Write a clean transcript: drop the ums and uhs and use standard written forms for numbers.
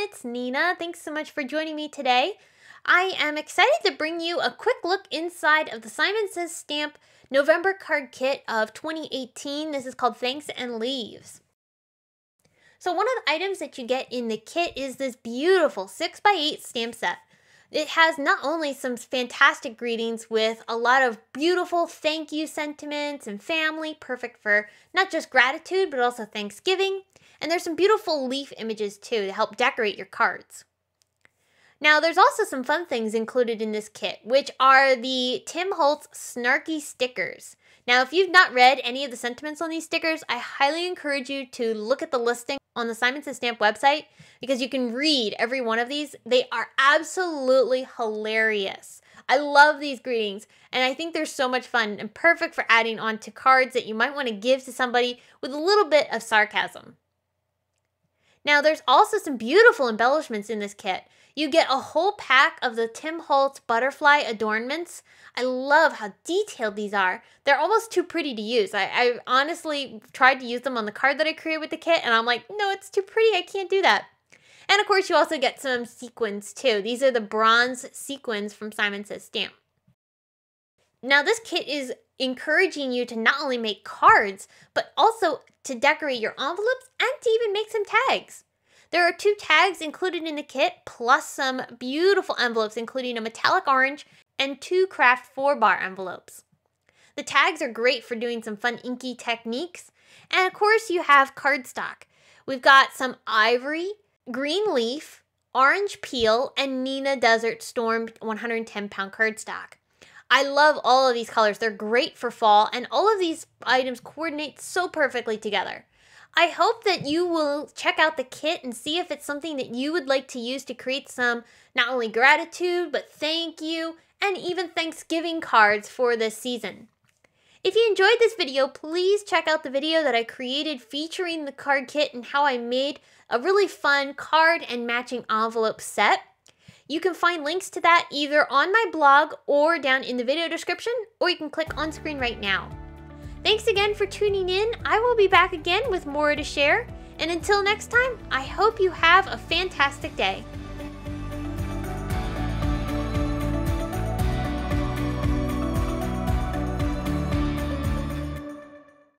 it's Neenah. Thanks so much for joining me today. I am excited to bring you a quick look inside of the Simon Says Stamp November card kit of 2018. This is called Thanks and Leaves. So one of the items that you get in the kit is this beautiful 6x8 stamp set. It has not only some fantastic greetings with a lot of beautiful thank you sentiments and family, perfect for not just gratitude, but also Thanksgiving. And there's some beautiful leaf images too to help decorate your cards. Now there's also some fun things included in this kit, which are the Tim Holtz SNARKY stickers. Now if you've not read any of the sentiments on these stickers, I highly encourage you to look at the listing on the Simon Says Stamp website because you can read every one of these. They are absolutely hilarious. I love these greetings and I think they're so much fun and perfect for adding on to cards that you might want to give to somebody with a little bit of sarcasm. Now there's also some beautiful embellishments in this kit. You get a whole pack of the Tim Holtz butterfly adornments. I love how detailed these are. They're almost too pretty to use. I honestly tried to use them on the card that I created with the kit and I'm like, no, it's too pretty, I can't do that. And of course you also get some sequins too. These are the bronze sequins from Simon Says Stamp. Now this kit is encouraging you to not only make cards, but also to decorate your envelopes and to even make some tags. There are 2 tags included in the kit, plus some beautiful envelopes, including a metallic orange and 2 KRAFT 4-bar envelopes. The tags are great for doing some fun inky techniques. And of course you have cardstock. We've got some ivory, green leaf, orange peel, and Neenah Desert Storm 110-pound cardstock. I love all of these colors. They're great for fall, and all of these items coordinate so perfectly together. I hope that you will check out the kit and see if it's something that you would like to use to create some not only gratitude, but thank you, and even Thanksgiving cards for this season. If you enjoyed this video, please check out the video that I created featuring the card kit and how I made a really fun card and matching envelope set. You can find links to that either on my blog or down in the video description, or you can click on screen right now. Thanks again for tuning in. I will be back again with more to share. And until next time, I hope you have a fantastic day.